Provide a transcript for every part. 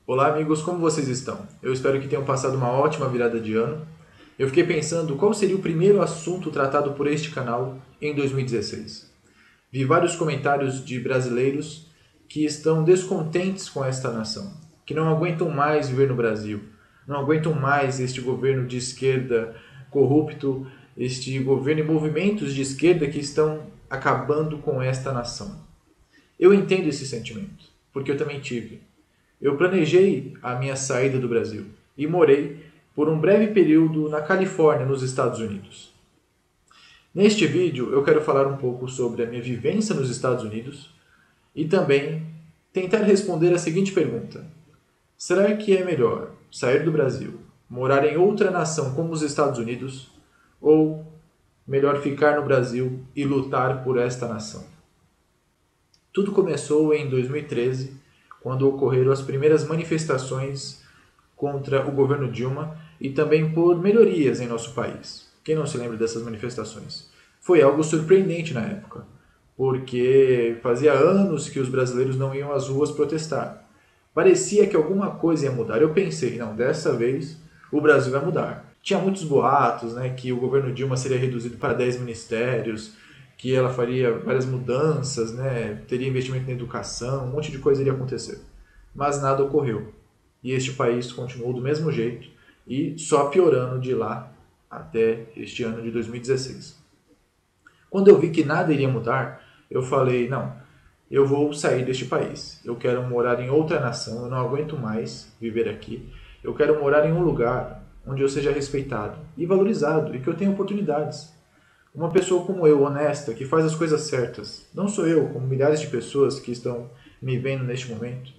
Olá, amigos, como vocês estão? Eu espero que tenham passado uma ótima virada de ano. Eu fiquei pensando qual seria o primeiro assunto tratado por este canal em 2016. Vi vários comentários de brasileiros que estão descontentes com esta nação, que não aguentam mais viver no Brasil, não aguentam mais este governo de esquerda corrupto, este governo e movimentos de esquerda que estão acabando com esta nação. Eu entendo esse sentimento, porque eu também tive. Eu planejei a minha saída do Brasil e morei por um breve período na Califórnia, nos Estados Unidos. Neste vídeo eu quero falar um pouco sobre a minha vivência nos Estados Unidos e também tentar responder a seguinte pergunta: será que é melhor sair do Brasil, morar em outra nação como os Estados Unidos, ou melhor ficar no Brasil e lutar por esta nação? Tudo começou em 2013, quando ocorreram as primeiras manifestações contra o governo Dilma e também por melhorias em nosso país. Quem não se lembra dessas manifestações? Foi algo surpreendente na época, porque fazia anos que os brasileiros não iam às ruas protestar. Parecia que alguma coisa ia mudar. Eu pensei, não, dessa vez o Brasil vai mudar. Tinha muitos boatos, né, que o governo Dilma seria reduzido para 10 ministérios, que ela faria várias mudanças, né, teria investimento na educação, um monte de coisa iria acontecer. Mas nada ocorreu. E este país continuou do mesmo jeito e só piorando de lá até este ano de 2016. Quando eu vi que nada iria mudar, eu falei, não, eu vou sair deste país. Eu quero morar em outra nação, eu não aguento mais viver aqui. Eu quero morar em um lugar onde eu seja respeitado e valorizado e que eu tenha oportunidades. Uma pessoa como eu, honesta, que faz as coisas certas. Não sou eu, como milhares de pessoas que estão me vendo neste momento,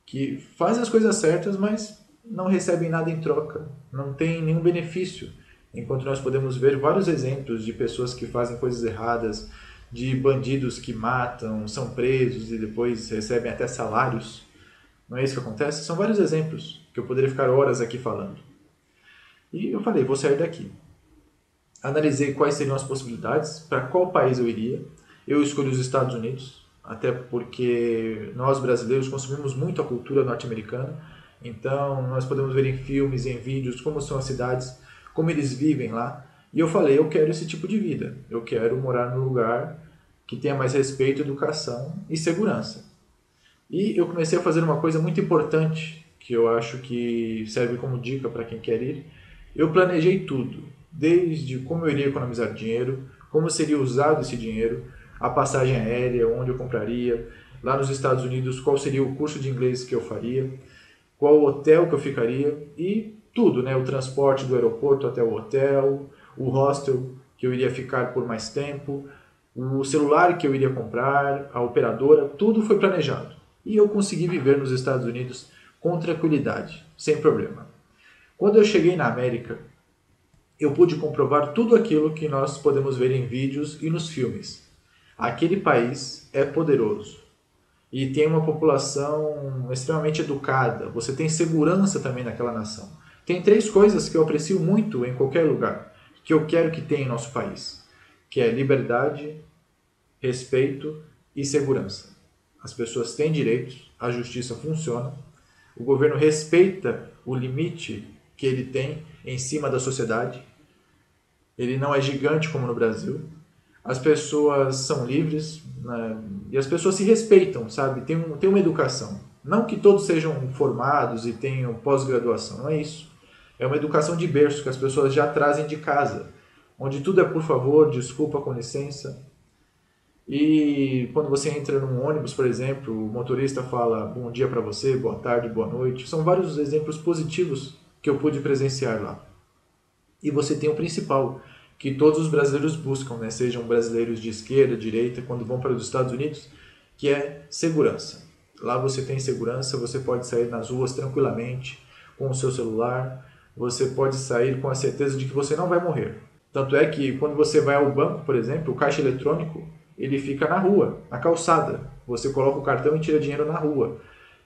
que fazem as coisas certas, mas não recebem nada em troca, não tem nenhum benefício. Enquanto nós podemos ver vários exemplos de pessoas que fazem coisas erradas, de bandidos que matam, são presos e depois recebem até salários. Não é isso que acontece? São vários exemplos que eu poderia ficar horas aqui falando. E eu falei, vou sair daqui. Analisei quais seriam as possibilidades, para qual país eu iria. Eu escolhi os Estados Unidos, até porque nós brasileiros consumimos muito a cultura norte-americana, então nós podemos ver em filmes, em vídeos, como são as cidades, como eles vivem lá. E eu falei, eu quero esse tipo de vida, eu quero morar num lugar que tenha mais respeito, educação e segurança. E eu comecei a fazer uma coisa muito importante, que eu acho que serve como dica para quem quer ir. Eu planejei tudo, desde como eu iria economizar dinheiro, como seria usado esse dinheiro, a passagem aérea, onde eu compraria, lá nos Estados Unidos, qual seria o curso de inglês que eu faria, qual hotel que eu ficaria e tudo, né? O transporte do aeroporto até o hotel, o hostel que eu iria ficar por mais tempo, o celular que eu iria comprar, a operadora, tudo foi planejado. E eu consegui viver nos Estados Unidos com tranquilidade, sem problema. Quando eu cheguei na América, eu pude comprovar tudo aquilo que nós podemos ver em vídeos e nos filmes. Aquele país é poderoso e tem uma população extremamente educada. Você tem segurança também naquela nação. Tem três coisas que eu aprecio muito em qualquer lugar, que eu quero que tenha em nosso país, que é liberdade, respeito e segurança. As pessoas têm direitos, a justiça funciona, o governo respeita o limite que ele tem em cima da sociedade, ele não é gigante como no Brasil, as pessoas são livres, né? E as pessoas se respeitam, sabe? Tem uma educação. Não que todos sejam formados e tenham pós-graduação, não é isso. É uma educação de berço que as pessoas já trazem de casa, onde tudo é por favor, desculpa, com licença. E quando você entra num ônibus, por exemplo, o motorista fala bom dia para você, boa tarde, boa noite. São vários exemplos positivos que eu pude presenciar lá. E você tem o principal, que todos os brasileiros buscam, né? Sejam brasileiros de esquerda, direita, quando vão para os Estados Unidos, que é segurança. Lá você tem segurança, você pode sair nas ruas tranquilamente, com o seu celular, você pode sair com a certeza de que você não vai morrer. Tanto é que quando você vai ao banco, por exemplo, o caixa eletrônico, ele fica na rua, na calçada. Você coloca o cartão e tira dinheiro na rua.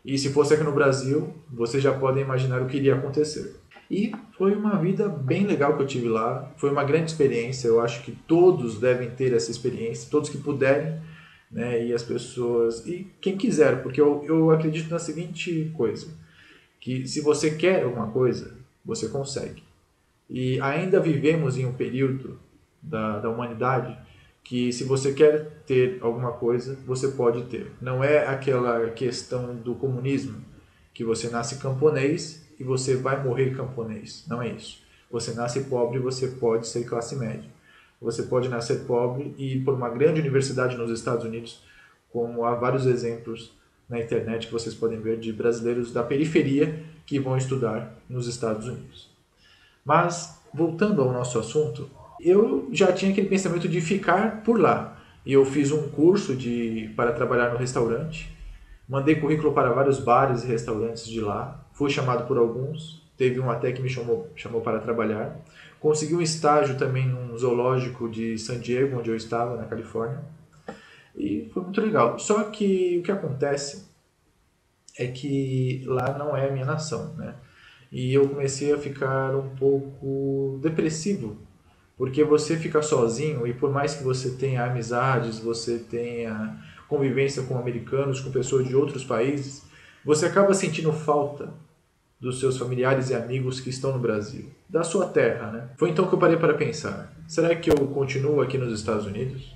E se fosse aqui no Brasil, vocês já podem imaginar o que iria acontecer. E foi uma vida bem legal que eu tive lá, foi uma grande experiência, eu acho que todos devem ter essa experiência, todos que puderem, né, e as pessoas, e quem quiser, porque eu acredito na seguinte coisa, que se você quer alguma coisa, você consegue. E ainda vivemos em um período da humanidade que se você quer ter alguma coisa, você pode ter. Não é aquela questão do comunismo, que você nasce camponês e você vai morrer camponês. Não é isso. Você nasce pobre e você pode ser classe média. Você pode nascer pobre e ir por uma grande universidade nos Estados Unidos, como há vários exemplos na internet que vocês podem ver de brasileiros da periferia que vão estudar nos Estados Unidos. Mas, voltando ao nosso assunto, eu já tinha aquele pensamento de ficar por lá. E eu fiz um curso para trabalhar no restaurante, mandei currículo para vários bares e restaurantes de lá, fui chamado por alguns, teve um até que me chamou para trabalhar. Consegui um estágio também num zoológico de San Diego, onde eu estava, na Califórnia. E foi muito legal. Só que o que acontece é que lá não é a minha nação, né? E eu comecei a ficar um pouco depressivo, porque você fica sozinho e por mais que você tenha amizades, você tenha convivência com americanos, com pessoas de outros países, você acaba sentindo falta dos seus familiares e amigos que estão no Brasil, da sua terra, né? Foi então que eu parei para pensar, será que eu continuo aqui nos Estados Unidos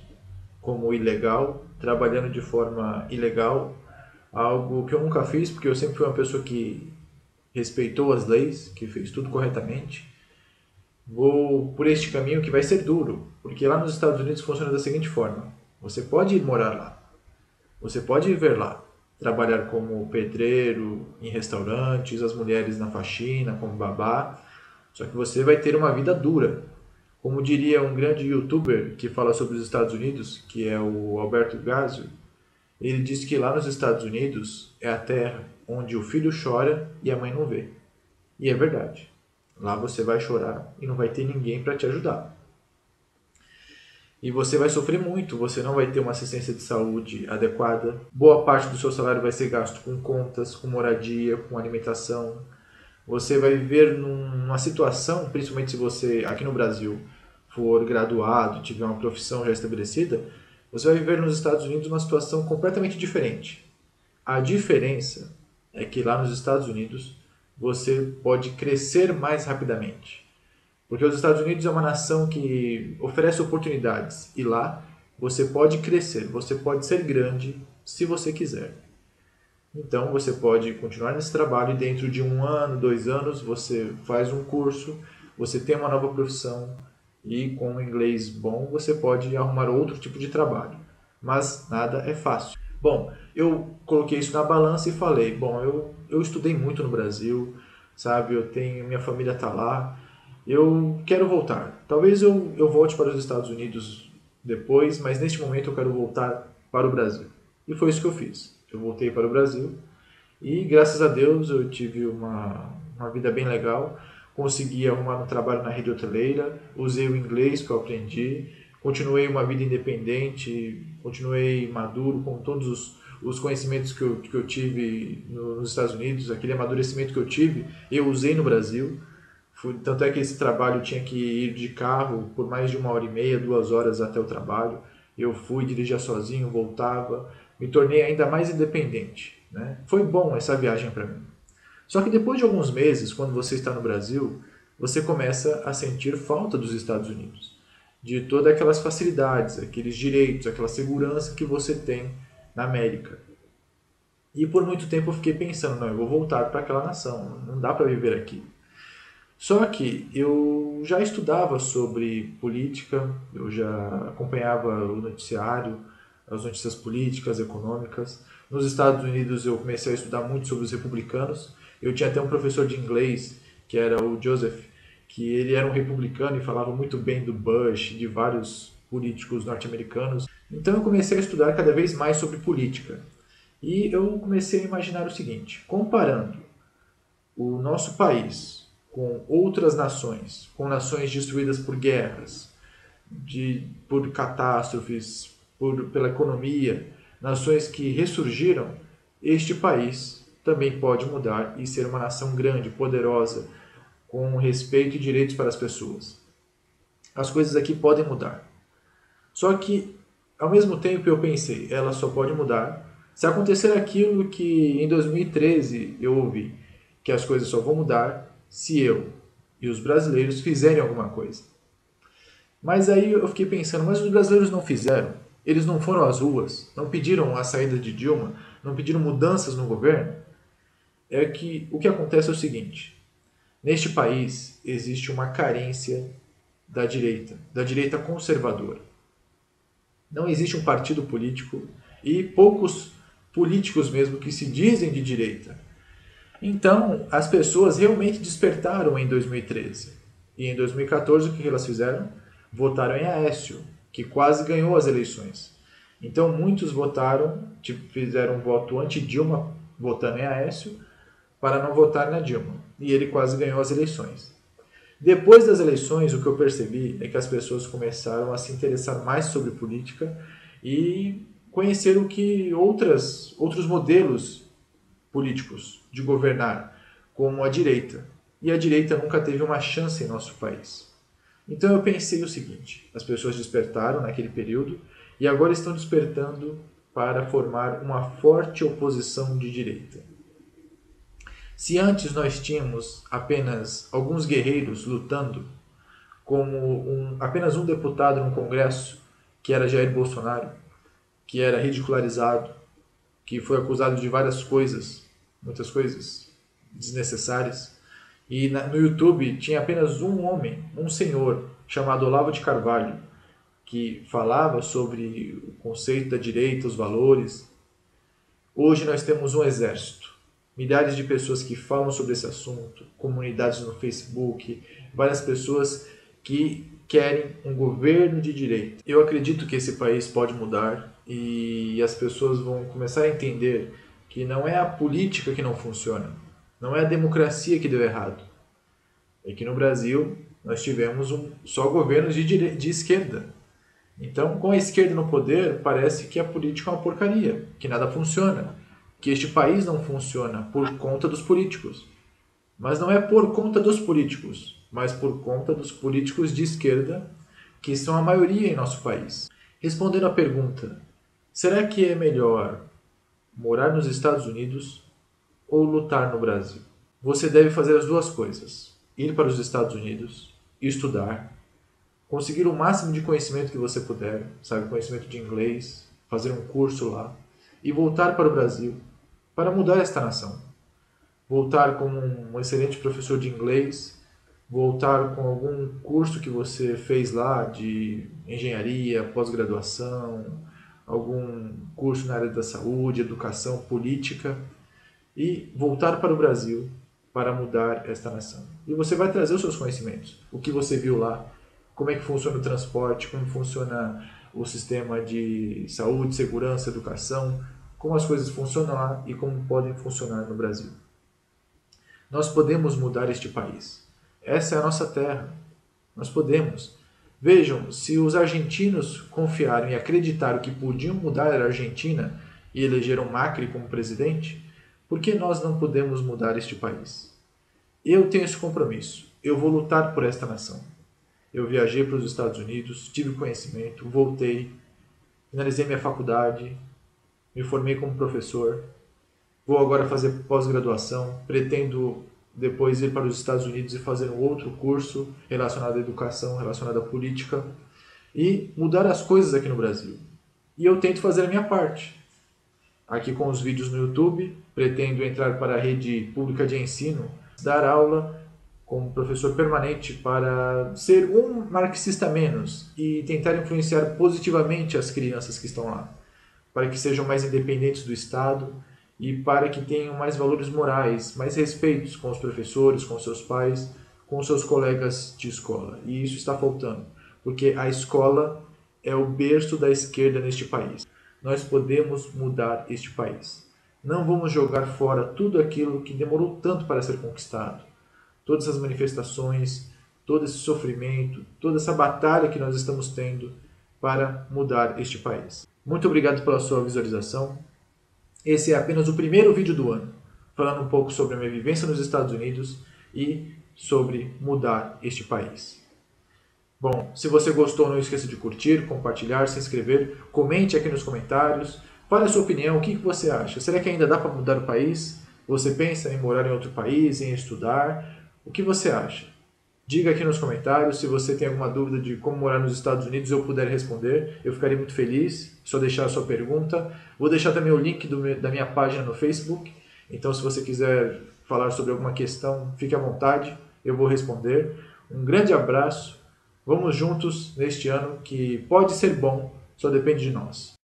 como ilegal, trabalhando de forma ilegal, algo que eu nunca fiz, porque eu sempre fui uma pessoa que respeitou as leis, que fez tudo corretamente. Vou por este caminho que vai ser duro, porque lá nos Estados Unidos funciona da seguinte forma: você pode ir morar lá, você pode viver lá, trabalhar como pedreiro em restaurantes, as mulheres na faxina, como babá, só que você vai ter uma vida dura. Como diria um grande youtuber que fala sobre os Estados Unidos, que é o Alberto Gazio, ele diz que lá nos Estados Unidos é a terra onde o filho chora e a mãe não vê. E é verdade. Lá você vai chorar e não vai ter ninguém para te ajudar. E você vai sofrer muito, você não vai ter uma assistência de saúde adequada. Boa parte do seu salário vai ser gasto com contas, com moradia, com alimentação. Você vai viver numa situação, principalmente se você, aqui no Brasil, for graduado, tiver uma profissão já estabelecida, você vai viver nos Estados Unidos uma situação completamente diferente. A diferença é que lá nos Estados Unidos você pode crescer mais rapidamente. Porque os Estados Unidos é uma nação que oferece oportunidades e lá você pode crescer, você pode ser grande se você quiser. Então você pode continuar nesse trabalho e dentro de 1 ano, 2 anos você faz um curso, você tem uma nova profissão e com um inglês bom você pode arrumar outro tipo de trabalho. Mas nada é fácil. Bom, eu coloquei isso na balança e falei, bom, eu estudei muito no Brasil, sabe, minha família está lá, eu quero voltar. Talvez eu volte para os Estados Unidos depois, mas neste momento eu quero voltar para o Brasil. E foi isso que eu fiz. Eu voltei para o Brasil e graças a Deus eu tive uma vida bem legal. Consegui arrumar um trabalho na rede hoteleira, usei o inglês que eu aprendi, continuei uma vida independente, continuei maduro com todos os conhecimentos que eu tive nos Estados Unidos, aquele amadurecimento que eu tive, eu usei no Brasil. Tanto é que esse trabalho tinha que ir de carro por mais de 1h30, 2 horas até o trabalho. Eu fui, dirigia sozinho, voltava, me tornei ainda mais independente, né? Foi bom essa viagem para mim. Só que depois de alguns meses, quando você está no Brasil, você começa a sentir falta dos Estados Unidos, de todas aquelas facilidades, aqueles direitos, aquela segurança que você tem na América. E por muito tempo eu fiquei pensando, não, eu vou voltar para aquela nação, não dá para viver aqui. Só que eu já estudava sobre política, eu já acompanhava o noticiário, as notícias políticas, econômicas. Nos Estados Unidos eu comecei a estudar muito sobre os republicanos. Eu tinha até um professor de inglês, que era o Joseph, que ele era um republicano e falava muito bem do Bush, de vários políticos norte-americanos. Então eu comecei a estudar cada vez mais sobre política. E eu comecei a imaginar o seguinte, comparando o nosso país com outras nações, com nações destruídas por guerras, por catástrofes, pela economia, nações que ressurgiram, este país também pode mudar e ser uma nação grande, poderosa, com respeito e direitos para as pessoas. As coisas aqui podem mudar. Só que, ao mesmo tempo, eu pensei, ela só pode mudar se acontecer aquilo que em 2013 eu ouvi, que as coisas só vão mudar se eu e os brasileiros fizerem alguma coisa. Mas aí eu fiquei pensando, mas os brasileiros não fizeram? Eles não foram às ruas? Não pediram a saída de Dilma? Não pediram mudanças no governo? É que o que acontece é o seguinte: neste país existe uma carência da direita conservadora. Não existe um partido político e poucos políticos mesmo que se dizem de direita. Então, as pessoas realmente despertaram em 2013. E em 2014, o que elas fizeram? Votaram em Aécio, que quase ganhou as eleições. Então, muitos votaram, fizeram um voto anti-Dilma, votando em Aécio, para não votar na Dilma. E ele quase ganhou as eleições. Depois das eleições, o que eu percebi é que as pessoas começaram a se interessar mais sobre política e conhecer o que outros modelos políticos de governar, como a direita. E a direita nunca teve uma chance em nosso país. Então eu pensei o seguinte: as pessoas despertaram naquele período e agora estão despertando para formar uma forte oposição de direita. Se antes nós tínhamos apenas alguns guerreiros lutando, como apenas um deputado no Congresso, que era Jair Bolsonaro, que era ridicularizado, que foi acusado de várias coisas, muitas coisas desnecessárias, e no YouTube tinha apenas um homem, um senhor, chamado Olavo de Carvalho, que falava sobre o conceito da direita, os valores. Hoje nós temos um exército, milhares de pessoas que falam sobre esse assunto, comunidades no Facebook, várias pessoas que querem um governo de direita. Eu acredito que esse país pode mudar e as pessoas vão começar a entender que não é a política que não funciona, não é a democracia que deu errado. É que no Brasil nós tivemos só governos de esquerda. Então, com a esquerda no poder, parece que a política é uma porcaria, que nada funciona, que este país não funciona por conta dos políticos. Mas não é por conta dos políticos, mas por conta dos políticos de esquerda, que são a maioria em nosso país. Respondendo à pergunta, será que é melhor morar nos Estados Unidos ou lutar no Brasil? Você deve fazer as duas coisas: ir para os Estados Unidos, estudar, conseguir o máximo de conhecimento que você puder, sabe, conhecimento de inglês, fazer um curso lá, e voltar para o Brasil para mudar esta nação. Voltar como um excelente professor de inglês, voltar com algum curso que você fez lá de engenharia, pós-graduação, algum curso na área da saúde, educação, política, e voltar para o Brasil para mudar esta nação. E você vai trazer os seus conhecimentos, o que você viu lá, como é que funciona o transporte, como funciona o sistema de saúde, segurança, educação, como as coisas funcionam lá e como podem funcionar no Brasil. Nós podemos mudar este país. Essa é a nossa terra. Nós podemos. Vejam, se os argentinos confiaram e acreditaram que podiam mudar a Argentina e elegeram Macri como presidente, por que nós não podemos mudar este país? Eu tenho esse compromisso. Eu vou lutar por esta nação. Eu viajei para os Estados Unidos, tive conhecimento, voltei, finalizei minha faculdade, me formei como professor, vou agora fazer pós-graduação, pretendo depois ir para os Estados Unidos e fazer um outro curso relacionado à educação, relacionado à política e mudar as coisas aqui no Brasil. E eu tento fazer a minha parte. Aqui com os vídeos no YouTube, pretendo entrar para a rede pública de ensino, dar aula como professor permanente para ser um marxista menos e tentar influenciar positivamente as crianças que estão lá, para que sejam mais independentes do Estado e para que tenham mais valores morais, mais respeitos com os professores, com seus pais, com seus colegas de escola. E isso está faltando, porque a escola é o berço da esquerda neste país. Nós podemos mudar este país. Não vamos jogar fora tudo aquilo que demorou tanto para ser conquistado. Todas as manifestações, todo esse sofrimento, toda essa batalha que nós estamos tendo para mudar este país. Muito obrigado pela sua visualização. Esse é apenas o primeiro vídeo do ano, falando um pouco sobre a minha vivência nos Estados Unidos e sobre mudar este país. Bom, se você gostou, não esqueça de curtir, compartilhar, se inscrever, comente aqui nos comentários, fale a sua opinião, o que você acha? Será que ainda dá para mudar o país? Você pensa em morar em outro país, em estudar? O que você acha? Diga aqui nos comentários. Se você tem alguma dúvida de como morar nos Estados Unidos, eu puder responder, eu ficaria muito feliz. Só deixar a sua pergunta. Vou deixar também o link da minha página no Facebook. Então, se você quiser falar sobre alguma questão, fique à vontade, eu vou responder. Um grande abraço. Vamos juntos neste ano que pode ser bom, só depende de nós.